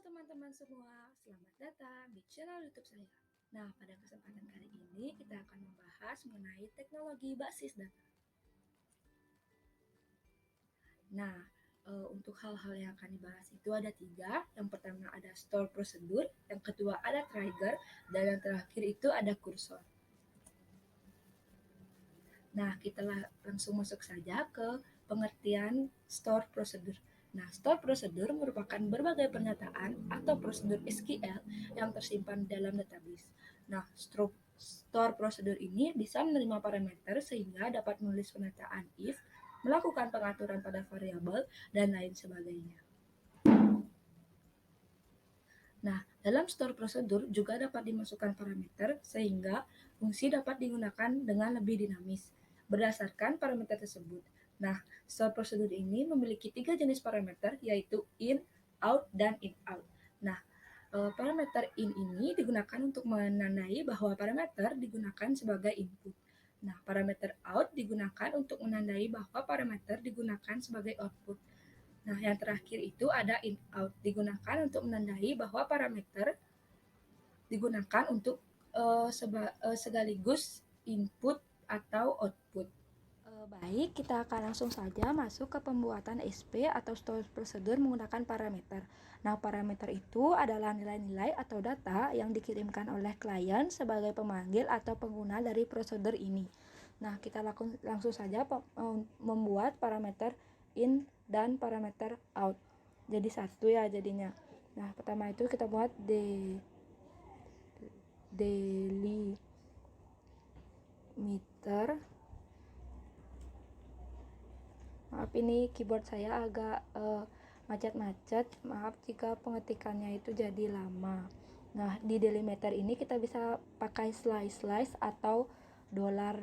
teman-teman semua, selamat datang di channel YouTube saya. Nah, pada kesempatan kali ini kita akan membahas mengenai teknologi basis data. Nah, untuk hal-hal yang akan dibahas itu ada 3. Yang pertama ada store prosedur, yang kedua ada trigger, dan yang terakhir itu ada kursor. Nah, kita langsung masuk saja ke pengertian store prosedur. Nah, store prosedur merupakan berbagai pernyataan atau prosedur SQL yang tersimpan dalam database. Nah, store prosedur ini bisa menerima parameter sehingga dapat menulis pernyataan if, melakukan pengaturan pada variabel, dan lain sebagainya. Nah, dalam store prosedur juga dapat dimasukkan parameter sehingga fungsi dapat digunakan dengan lebih dinamis berdasarkan parameter tersebut. Nah, store prosedur ini memiliki 3 jenis parameter yaitu in, out, dan in out. Nah, parameter in ini digunakan untuk menandai bahwa parameter digunakan sebagai input. Nah, parameter out digunakan untuk menandai bahwa parameter digunakan sebagai output. Nah, yang terakhir itu ada in out, digunakan untuk menandai bahwa parameter digunakan untuk sekaligus input atau output. Baik, kita akan langsung saja masuk ke pembuatan SP atau store prosedur menggunakan parameter. Nah, parameter itu adalah nilai-nilai atau data yang dikirimkan oleh klien sebagai pemanggil atau pengguna dari prosedur ini. Nah, kita langsung saja membuat parameter in dan parameter out. Jadi satu ya jadinya. Nah, pertama itu kita buat delimiter. Maaf, ini keyboard saya agak macet-macet. Maaf jika pengetikannya itu jadi lama. Nah, di delimiter ini kita bisa pakai slice atau dolar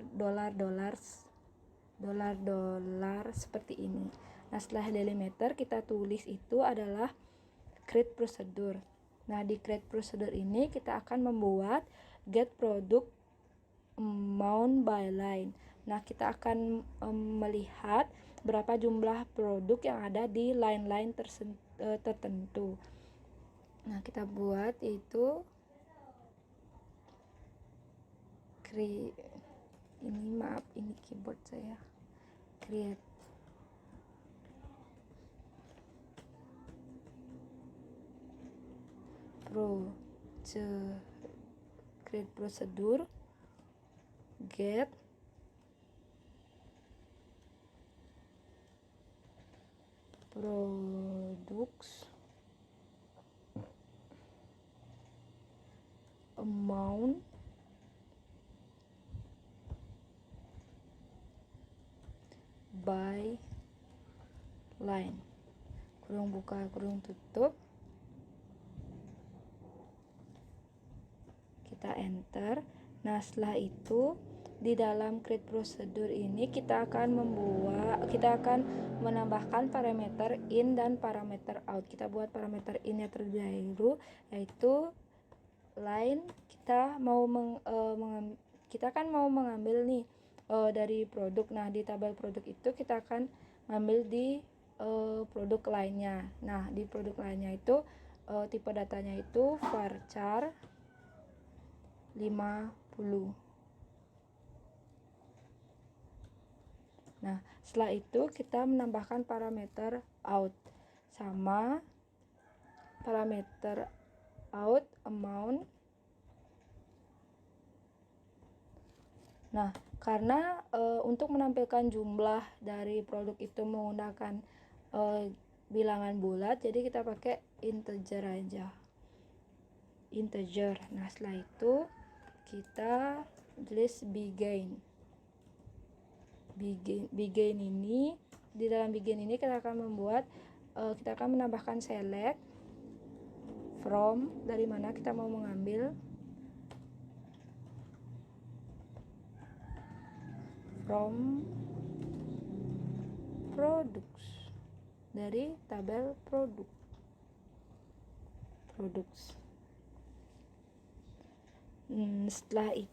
seperti ini. Nah, setelah delimiter kita tulis itu adalah create procedure. Nah, di create procedure ini kita akan membuat get product amount by line. Nah, kita akan melihat berapa jumlah produk yang ada di line-line tertentu. Nah, kita buat itu ini keyboard saya. Create procedure get products amount by line, kurung buka kurung tutup, kita enter. Nah, setelah itu di dalam create procedure ini kita akan menambahkan parameter in dan parameter out. Kita buat parameter in-nya terlebih dahulu, yaitu line. Kita mau mengambil nih dari produk. Nah, di tabel produk itu kita akan ambil di produk lainnya. Nah, di produk lainnya itu tipe datanya itu varchar 50. Nah, setelah itu kita menambahkan parameter out sama parameter out amount. Nah, karena untuk menampilkan jumlah dari produk itu menggunakan bilangan bulat, jadi kita pakai integer aja. Integer. Nah, setelah itu kita tulis begin ini. Di dalam begin ini kita akan menambahkan select from, dari mana kita mau mengambil, from products, dari tabel products. Setelah itu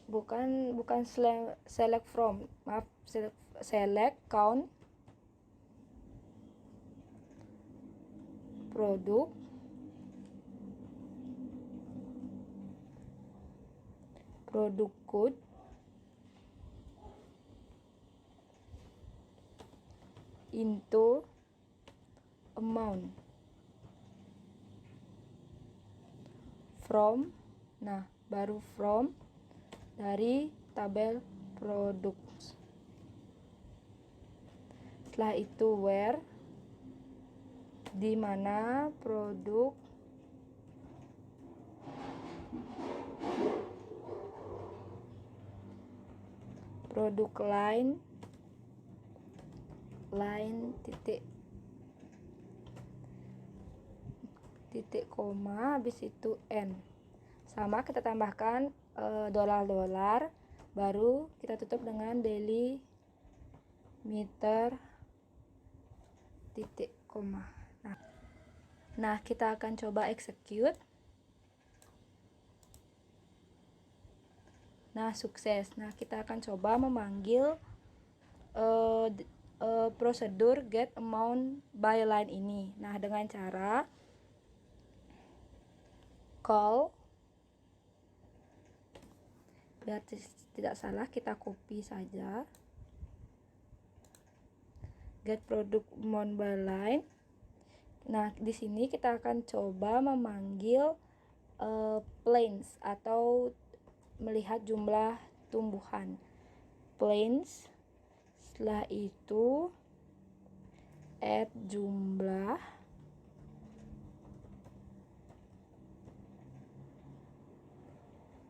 bukan select from, maaf, select count produk code into amount from, nah baru from dari tabel produk. Setelah itu where, di mana produk line titik koma, habis itu n. Sama kita tambahkan dolar, baru kita tutup dengan delimiter titik koma. Nah kita akan coba execute. Nah sukses. Nah kita akan coba memanggil prosedur get amount by line ini. Nah dengan cara call, biar tidak salah kita copy saja, get product amount by line. Nah di sini kita akan coba memanggil planes atau melihat jumlah tumbuhan. Planes, setelah itu add jumlah,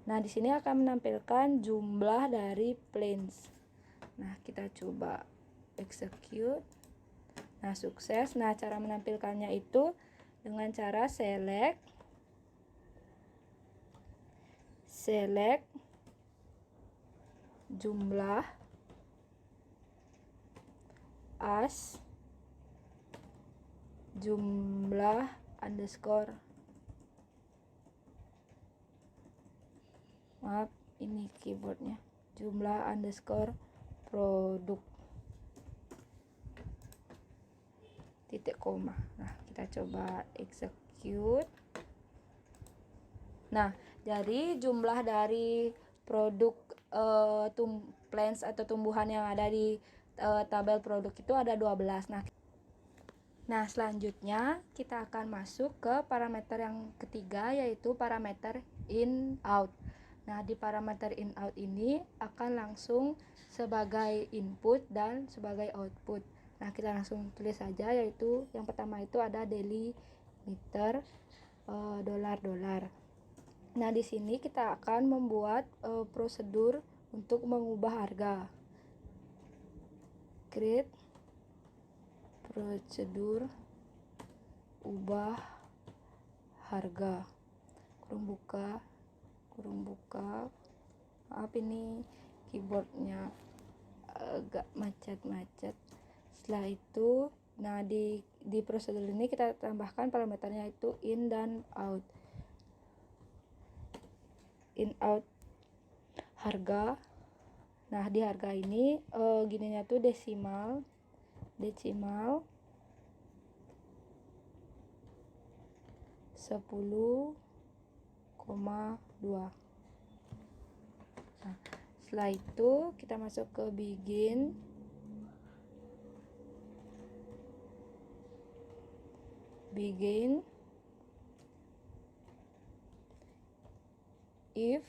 nah di sini akan menampilkan jumlah dari planes. Nah kita coba execute. Nah sukses. Nah cara menampilkannya itu dengan cara select jumlah as jumlah underscore, maaf ini keyboardnya, jumlah underscore produk titik koma. Nah kita coba execute. Nah jadi jumlah dari produk plants atau tumbuhan yang ada di tabel produk itu ada 12. Nah selanjutnya kita akan masuk ke parameter yang ketiga, yaitu parameter in out. Nah di parameter in out ini akan langsung sebagai input dan sebagai output. Nah kita langsung tulis saja, yaitu yang pertama itu ada delimiter dolar. Nah di sini kita akan membuat prosedur untuk mengubah harga. Create prosedur ubah harga, kurung buka, maaf ini keyboardnya agak macet. Setelah itu, nah di prosedur ini kita tambahkan parameternya itu in dan out. In out harga. Nah di harga ini gininya tuh desimal 10,2. Nah, setelah itu kita masuk ke begin. If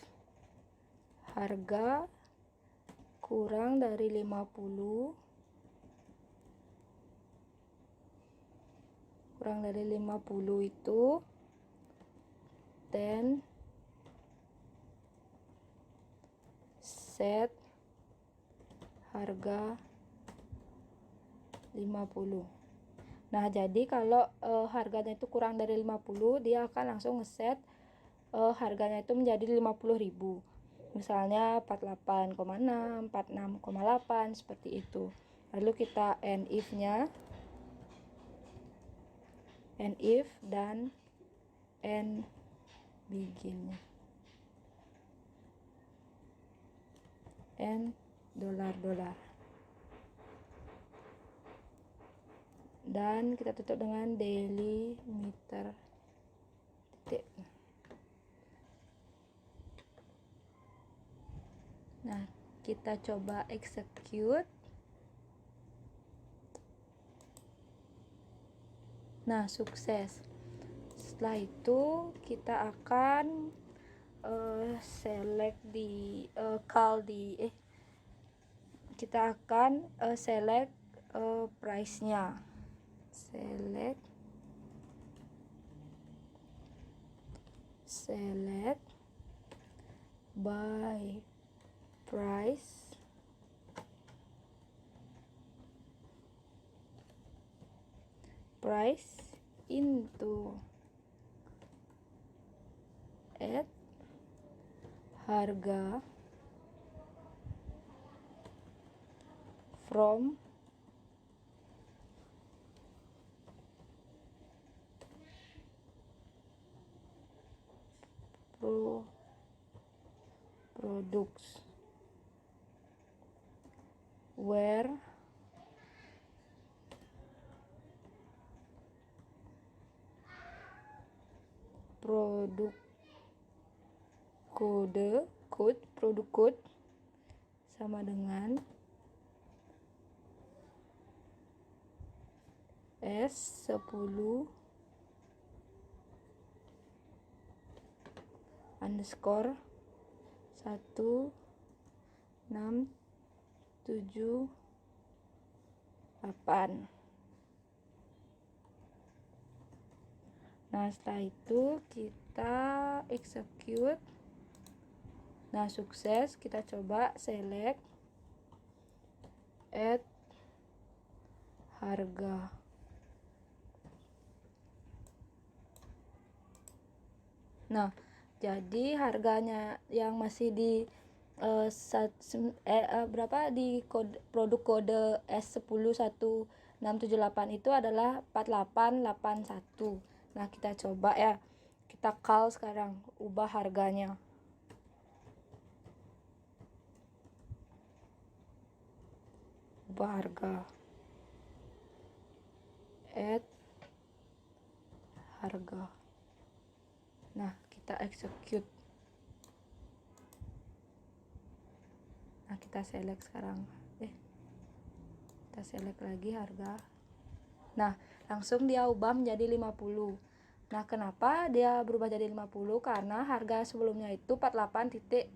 harga kurang dari 50 itu then set harga 50. Nah jadi kalau harganya itu kurang dari 50, dia akan langsung ngeset harganya itu menjadi 50.000. Misalnya 48,6, 46,8 seperti itu. Lalu kita end if dan end begin. End dolar. dan kita tutup dengan delimiter titik. Nah, kita coba execute. Nah, sukses. Setelah itu kita akan select di kita akan select price-nya. Select by price into add harga from products where produk code sama dengan S10 underscore 1678. Nah, setelah itu kita execute. Nah, sukses. Kita coba select add harga. Nah, jadi harganya yang masih di di produk kode S101678 itu adalah 4881. Nah, kita coba ya. Kita call sekarang, ubah harganya. Ubah harga. Add harga. Nah, kita execute. Nah, kita select sekarang. Kita select lagi harga. Nah, langsung dia ubah menjadi 50. Nah, kenapa dia berubah jadi 50? Karena harga sebelumnya itu 48 titik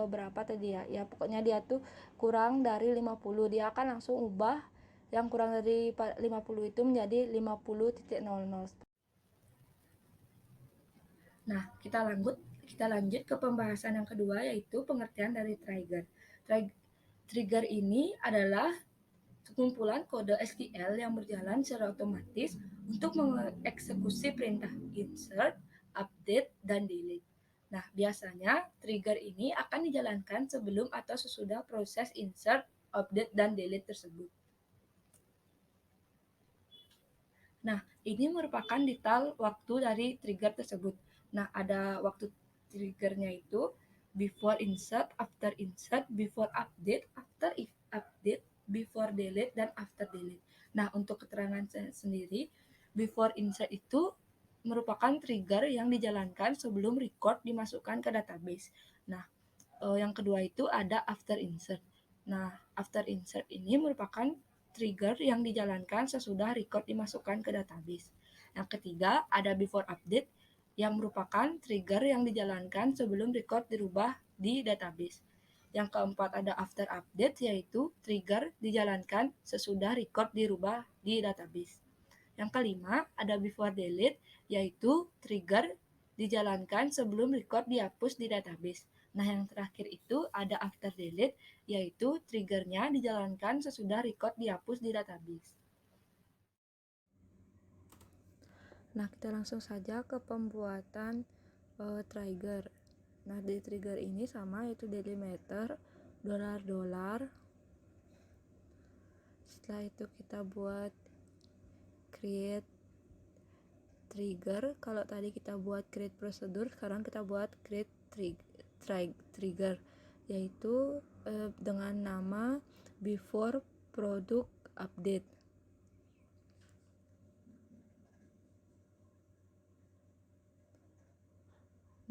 berapa tadi ya? Ya, pokoknya dia tuh kurang dari 50. Dia akan langsung ubah yang kurang dari 50 itu menjadi 50.00. Nah, kita lanjut ke pembahasan yang kedua, yaitu pengertian dari trigger. Trigger ini adalah kumpulan kode SQL yang berjalan secara otomatis untuk mengeksekusi perintah insert, update, dan delete. Nah, biasanya trigger ini akan dijalankan sebelum atau sesudah proses insert, update, dan delete tersebut. Nah, ini merupakan detail waktu dari trigger tersebut. Nah, ada waktu triggernya itu before insert, before update, after update, before delete, dan after delete. Nah, untuk keterangan sendiri, before insert itu merupakan trigger yang dijalankan sebelum record dimasukkan ke database. Nah, yang kedua itu ada after insert. Nah, after insert ini merupakan trigger yang dijalankan sesudah record dimasukkan ke database. Yang ketiga ada before update yang merupakan trigger yang dijalankan sebelum record dirubah di database. Yang keempat ada after update, yaitu trigger dijalankan sesudah record dirubah di database. Yang kelima ada before delete, yaitu trigger dijalankan sebelum record dihapus di database. Nah, yang terakhir itu ada after delete, yaitu triggernya dijalankan sesudah record dihapus di database. Nah, kita langsung saja ke pembuatan trigger. Nah, di trigger ini sama, yaitu delimiter, $. Setelah itu kita buat create trigger. Kalau tadi kita buat create prosedur, sekarang kita buat create trigger, yaitu dengan nama before product update.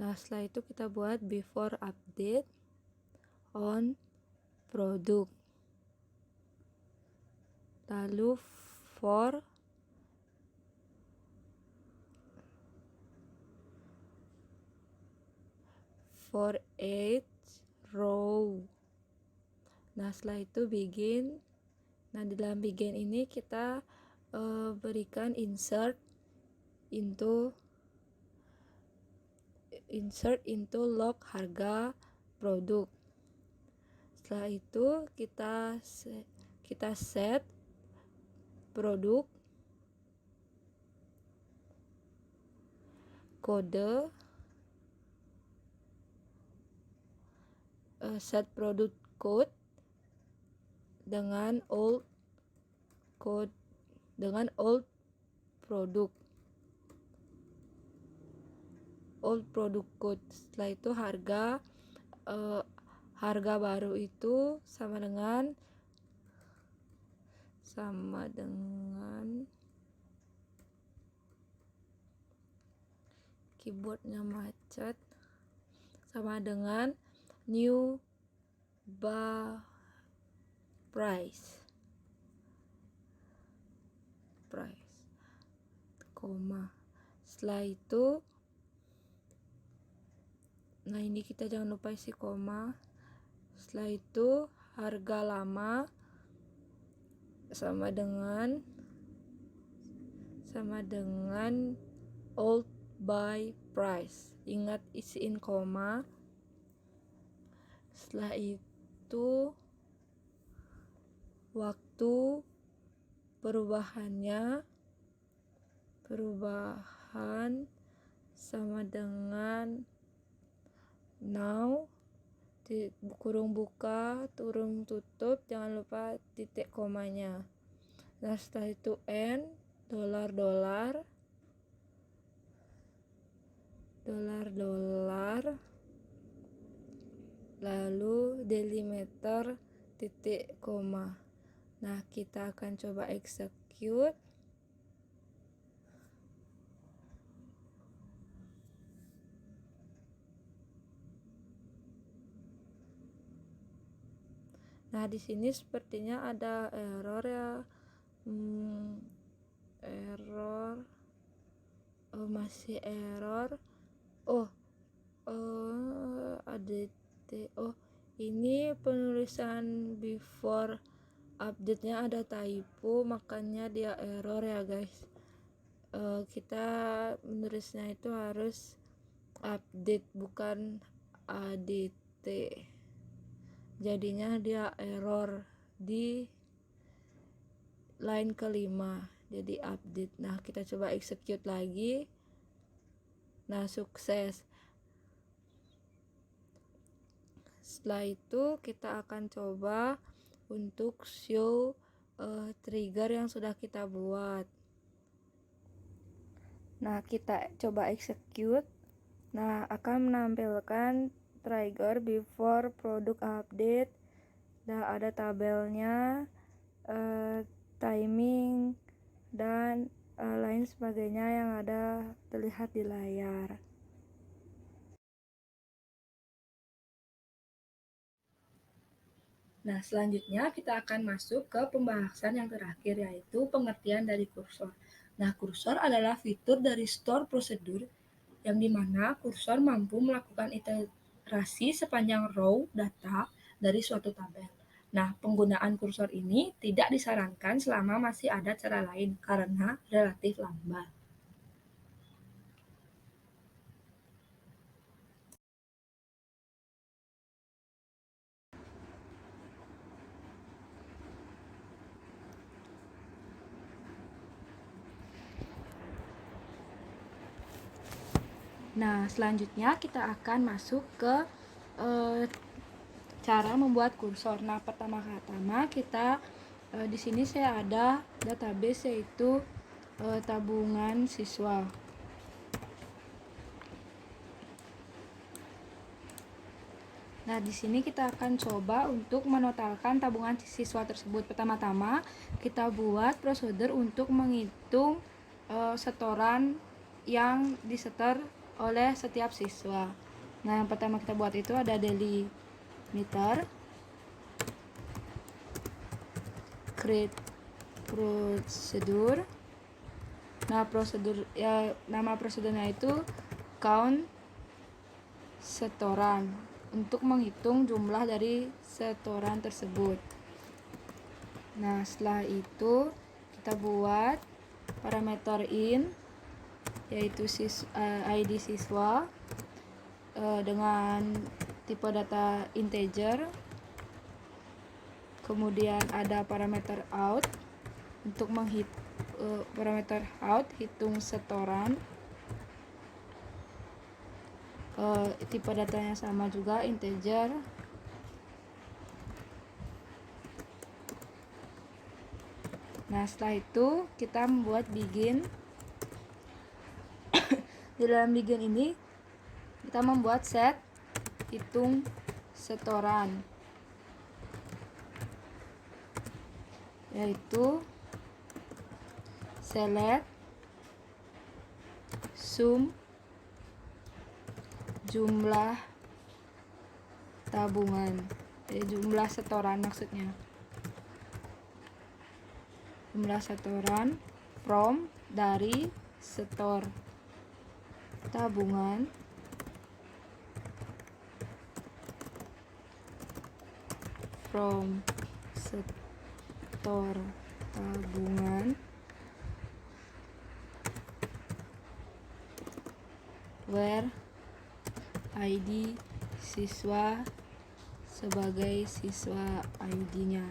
Nah, setelah itu kita buat before update on product. Lalu for each row. Nah, setelah itu begin. Nah, di dalam begin ini kita berikan insert into log harga produk. Setelah itu kita set produk kode, set product code dengan old product code. Setelah itu harga baru itu sama dengan keyboardnya macet, sama dengan new price, koma. Setelah itu, nah ini kita jangan lupa isi koma. Setelah itu harga lama sama dengan old by price. Ingat isiin koma. Setelah itu waktu perubahan sama dengan now, kurung buka, kurung tutup, jangan lupa titik komanya. Nah, setelah itu end, dolar, lalu delimiter, titik koma. Nah, kita akan coba execute. Nah, di sini sepertinya ada error ya. Masih error. Ini penulisan before update-nya ada typo, makanya dia error ya guys. Kita menulisnya itu harus update bukan adt, jadinya dia error di line kelima, jadi update. Nah, kita coba execute lagi. Nah, sukses. Setelah itu kita akan coba untuk show trigger yang sudah kita buat. Nah, kita coba execute. Nah, akan menampilkan trigger before product update. Nah, ada tabelnya, timing, dan lain sebagainya yang ada terlihat di layar. Nah, selanjutnya kita akan masuk ke pembahasan yang terakhir, yaitu pengertian dari kursor. Nah, kursor adalah fitur dari store prosedur yang dimana kursor mampu melakukan iterasi sepanjang row data dari suatu tabel. Nah, penggunaan kursor ini tidak disarankan selama masih ada cara lain karena relatif lambat. Nah, selanjutnya kita akan masuk ke cara membuat kursor. Nah, pertama-tama kita di sini saya ada database, yaitu tabungan siswa. Nah, di sini kita akan coba untuk menotalkan tabungan siswa tersebut. Pertama-tama kita buat prosedur untuk menghitung setoran yang disetor oleh setiap siswa. Nah, yang pertama kita buat itu ada delimiter, create prosedur. Nah, nama prosedurnya itu count setoran, untuk menghitung jumlah dari setoran tersebut. Nah, setelah itu kita buat parameter in, yaitu ID siswa dengan tipe data integer. Kemudian ada parameter out untuk parameter out hitung setoran, tipe datanya sama juga, integer. Nah, setelah itu kita membuat begin. Di dalam begin ini kita membuat set hitung setoran, yaitu select sum jumlah tabungan, jumlah setoran maksudnya, jumlah setoran from dari setor tabungan where ID siswa sebagai siswa ID-nya.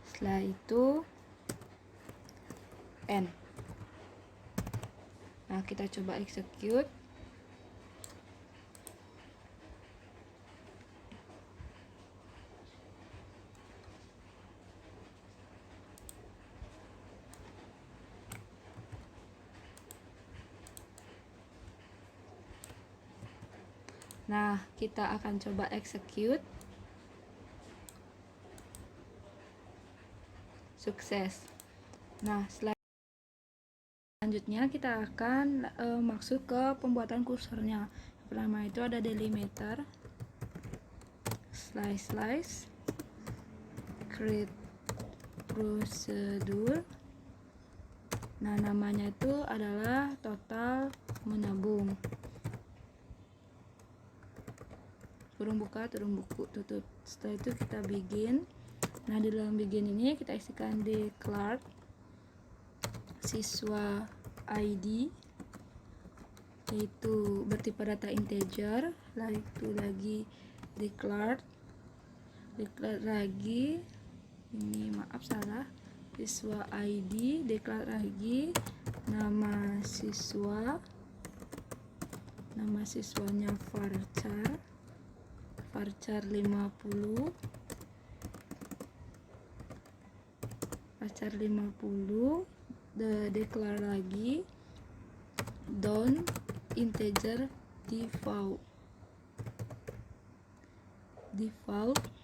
Setelah itu end. Nah, kita coba execute. Nah, kita akan coba execute. Sukses. Nah, selanjutnya kita akan masuk ke pembuatan kursornya. Yang pertama itu ada delimiter, slice, create prosedur. Nah, namanya itu adalah total menabung. Kurung buka, turun buku, tutup. Setelah itu kita begin. Nah, di dalam begin ini kita isikan declared siswa ID, yaitu bertipe data integer. Lalu itu lagi declared lagi, ini maaf salah, siswa ID, declared lagi nama siswanya varchar 50, declare lagi don integer default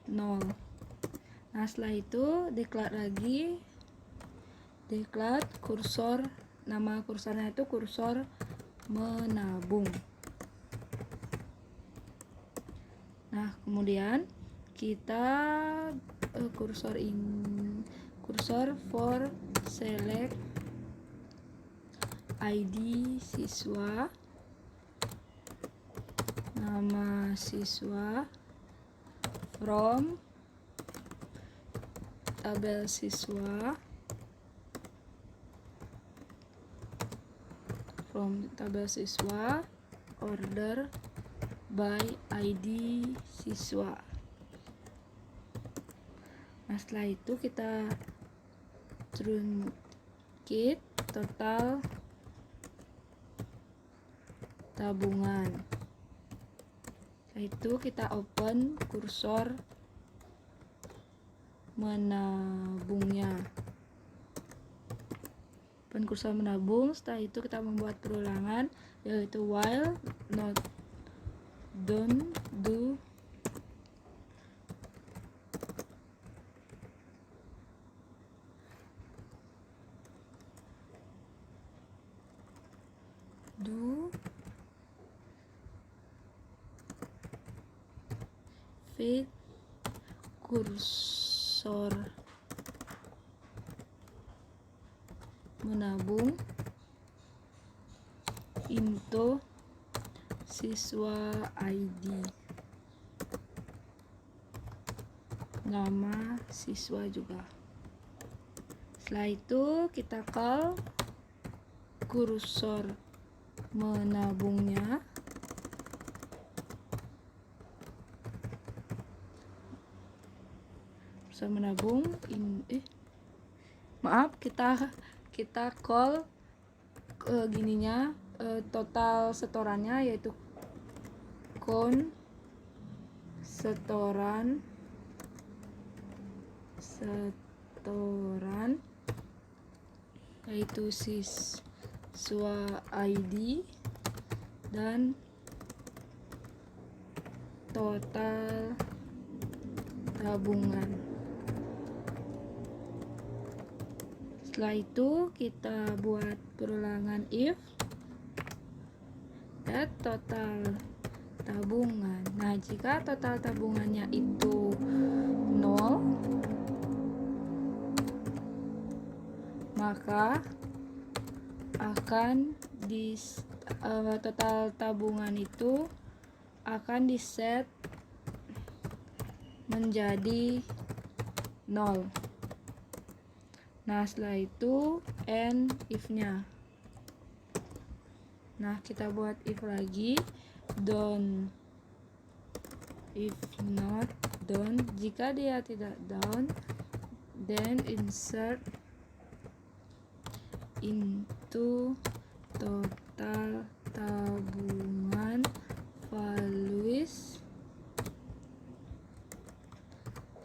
0. Nah, setelah itu declare lagi kursor, nama kursornya itu kursor menabung. Nah, kemudian kita kursor for select ID siswa, nama siswa from tabel siswa, order by ID siswa. Nah, setelah itu kita truncate total tabungan. Setelah itu kita open kursor menabungnya. Open kursor menabung. Setelah itu kita membuat perulangan, yaitu while not don't do fit kursor menabung into siswa ID, nama siswa juga. Setelah itu kita call kursor menabungnya, kursor menabung kita call total setorannya, yaitu count setoran yaitu siswa ID dan total tabungan. Setelah itu kita buat perulangan if that total tabungan. Nah, jika total tabungannya itu 0, maka akan total tabungan itu akan diset menjadi 0. Nah, setelah itu and if-nya. Nah, kita buat if lagi, down. If not down, jika dia tidak down, then insert into total tabungan values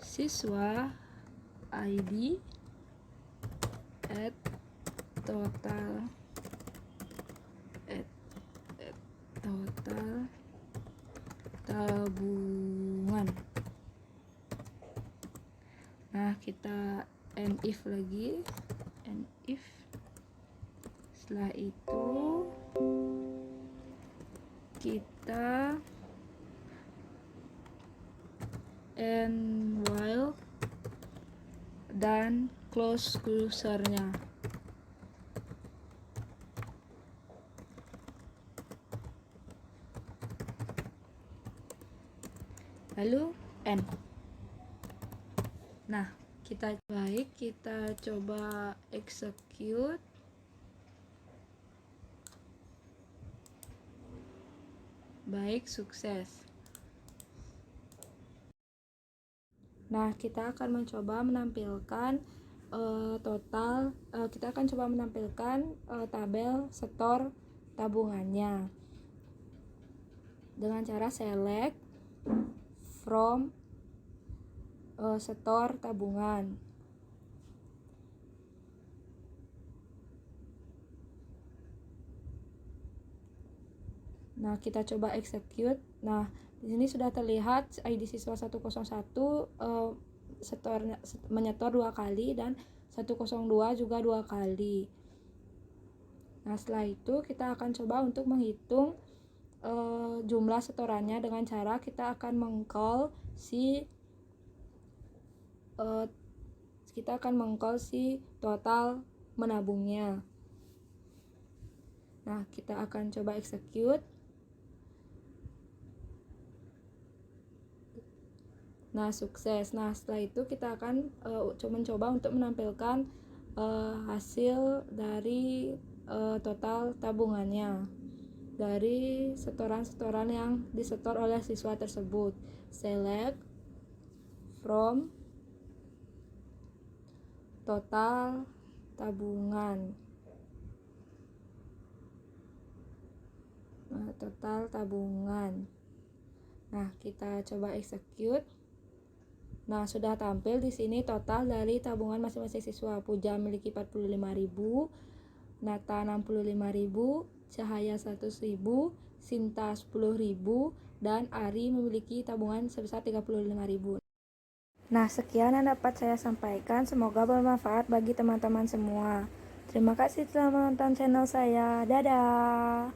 siswa ID at total tabungan. Nah, kita and if lagi, and if. Setelah itu kita and while dan close kursornya. Lalu end. Nah, kita coba execute. Baik, sukses. Nah, kita akan mencoba menampilkan tabel setor tabungannya dengan cara select from setor tabungan. Nah, kita coba execute. Nah, di sini sudah terlihat ID siswa 101 menyetor 2 kali dan 102 juga 2 kali. Nah, setelah itu kita akan coba untuk menghitung jumlah setorannya dengan cara kita akan meng-call si total menabungnya. Nah, kita akan coba execute. Nah, sukses. Nah, setelah itu kita akan mencoba untuk menampilkan hasil dari total tabungannya dari setoran-setoran yang disetor oleh siswa tersebut. Select from total tabungan. Nah, total tabungan. Nah, kita coba execute. Nah, sudah tampil di sini total dari tabungan masing-masing siswa. Puja memiliki 45.000, Nata 65.000, Cahaya 100.000, Sinta 10.000, dan Ari memiliki tabungan sebesar 35.000. Nah, sekian yang dapat saya sampaikan. Semoga bermanfaat bagi teman-teman semua. Terima kasih telah menonton channel saya. Dadah!